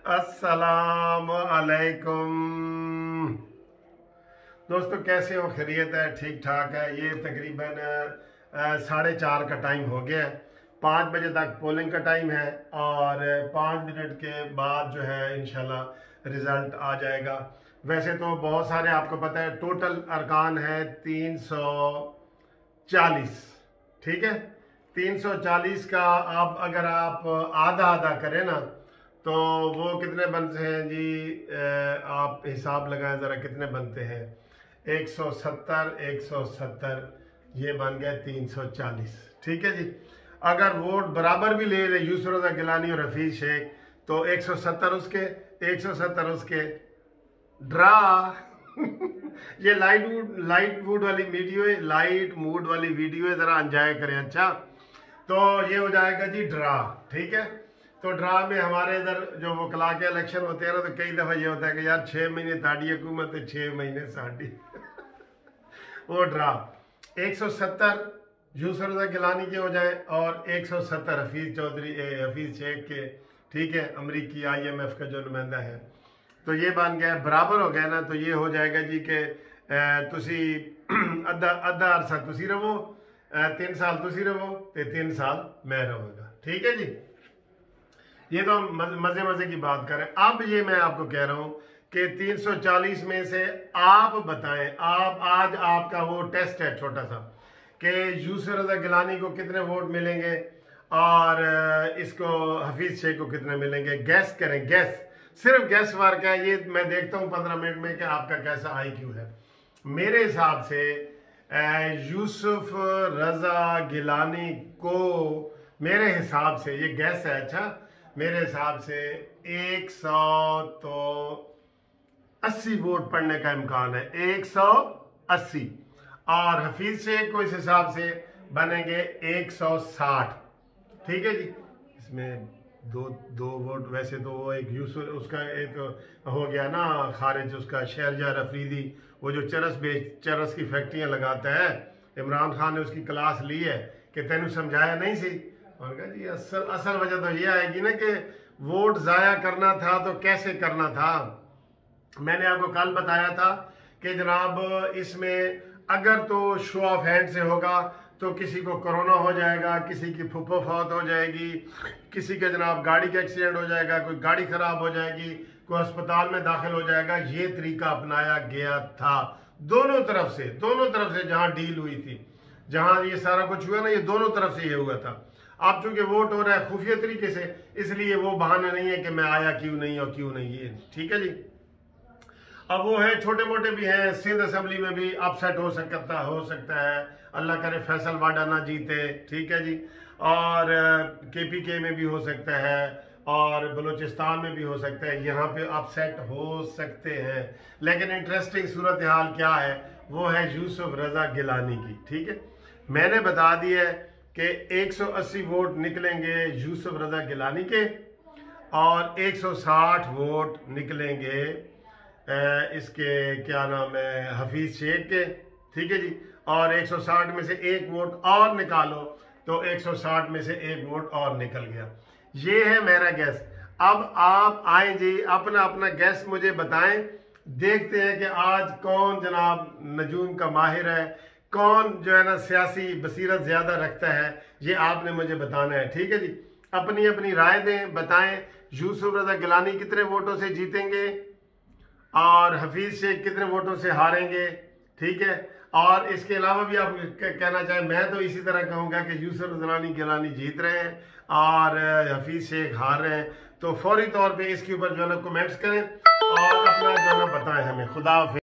अस्सलाम अलैकुम दोस्तों, कैसे हो? खैरियत है? ठीक ठाक है। ये तकरीबन 4:30 का टाइम हो गया है। 5 बजे तक पोलिंग का टाइम है और 5 मिनट के बाद जो है इंशाल्लाह रिजल्ट आ जाएगा। वैसे तो बहुत सारे, आपको पता है, टोटल अरकान है 340। ठीक है, 340 का अब अगर आप आधा आधा करें ना तो वो कितने बनते हैं जी? आप हिसाब लगाएं ज़रा, कितने बनते हैं? 170 170, ये बन गया 340। ठीक है जी। अगर वोट बराबर भी ले रहे यूसुफ रज़ा गिलानी और हफीज शेख तो 170 उसके 170 उसके ड्रा। ये लाइट मूड वाली वीडियो है, लाइट मूड वाली वीडियो है, ज़रा एंजॉय करें। अच्छा, तो ये हो जाएगा जी ड्रा। ठीक है, तो ड्रा में हमारे इधर जो वकला के इलेक्शन होते हैं ना, तो कई दफ़ा ये होता है कि यार 6 महीने ताड़ी हुकूमत है, 6 महीने साड़ी। वो ड्रा 170 यूसुफ रज़ा गिलानी के हो जाए और 170 हफीज शेख के। ठीक है, अमरीकी IMF का जो नुमाइंदा है। तो ये बन गया, बराबर हो गया ना। तो ये हो जाएगा जी कि तुसी अद्धा अरसा तुसी रहो, 3 साल तुसी रहो तो 3 साल मैं रहूँगा। ठीक है जी। ये तो हम मजे मजे की बात करें। अब ये मैं आपको कह रहा हूं कि 340 में से आप बताएं, आप आज आपका वो टेस्ट है छोटा सा कि यूसुफ रज़ा गिलानी को कितने वोट मिलेंगे और इसको हफीज शेख को कितने मिलेंगे। गैस करें, गैस, सिर्फ गैस वर्क है ये। मैं देखता हूं 15 मिनट में कि आपका कैसा IQ है। मेरे हिसाब से यूसुफ रज़ा गिलानी को, मेरे हिसाब से, ये गैस है, अच्छा, मेरे हिसाब से 180 वोट पड़ने का इम्कान है, 180। और हफीज शेख को इस हिसाब से बनेंगे 160। ठीक है जी। इसमें दो वोट, वैसे तो वो एक यूसुफ, उसका एक हो गया ना खारिज, उसका शहरयार अफरीदी, वो जो चरस की फैक्ट्रियां लगाता है। इमरान खान ने उसकी क्लास ली है कि तेनू समझाया नहीं सी। और कहा जी असल वजह तो ये आएगी ना कि वोट जाया करना था तो कैसे करना था। मैंने आपको कल बताया था कि जनाब इसमें अगर तो शो ऑफ हैंड से होगा तो किसी को कोरोना हो जाएगा, किसी की फुफ्फो फौत हो जाएगी, किसी के जनाब गाड़ी का एक्सीडेंट हो जाएगा, कोई गाड़ी खराब हो जाएगी, कोई अस्पताल में दाखिल हो जाएगा। ये तरीका अपनाया गया था दोनों तरफ से जहां डील हुई थी, जहां ये सारा कुछ हुआ ना, ये दोनों तरफ से ये हुआ था। अब चूंकि वोट हो रहा है खुफिया तरीके से, इसलिए वो बहाना नहीं है कि मैं आया क्यों नहीं और क्यों नहीं। ये ठीक है जी। अब वो है, छोटे मोटे भी हैं। सिंध असेंबली में भी अपसेट हो सकता है, अल्लाह करे फैसल वाडा ना जीते। ठीक है जी। और KPK में भी हो सकता है और बलूचिस्तान में भी हो सकता है। यहाँ पे अपसेट हो सकते हैं, लेकिन इंटरेस्टिंग सूरत हाल क्या है वो है यूसुफ रज़ा गिलानी की। ठीक है, मैंने बता दिया है कि 180 वोट निकलेंगे यूसुफ रज़ा गिलानी के और 160 वोट निकलेंगे इसके, क्या नाम है, हफीज शेख के। ठीक है जी। और 160 में से एक वोट और निकालो तो 160 में से एक वोट और निकल गया। ये है मेरा गैस। अब आप आए जी, अपना अपना गैस मुझे बताएं। देखते हैं कि आज कौन जनाब नजूम का माहिर है, कौन जो है ना सियासी बसीरत ज्यादा रखता है, ये आपने मुझे बताना है। ठीक है जी। अपनी अपनी राय दें, बताएं यूसुफ रज़ा गिलानी कितने वोटों से जीतेंगे और हफीज शेख कितने वोटों से हारेंगे। ठीक है, और इसके अलावा भी आप कहना चाहें, मैं तो इसी तरह कहूँगा कि यूसुफ रज़ा गिलानी जीत रहे हैं और हफीज शेख हार रहे हैं। तो फौरी तौर पे इसके ऊपर जो है ना कमेंट्स करें और अपना जो है ना बताएं हमें। खुदा हाफिज़।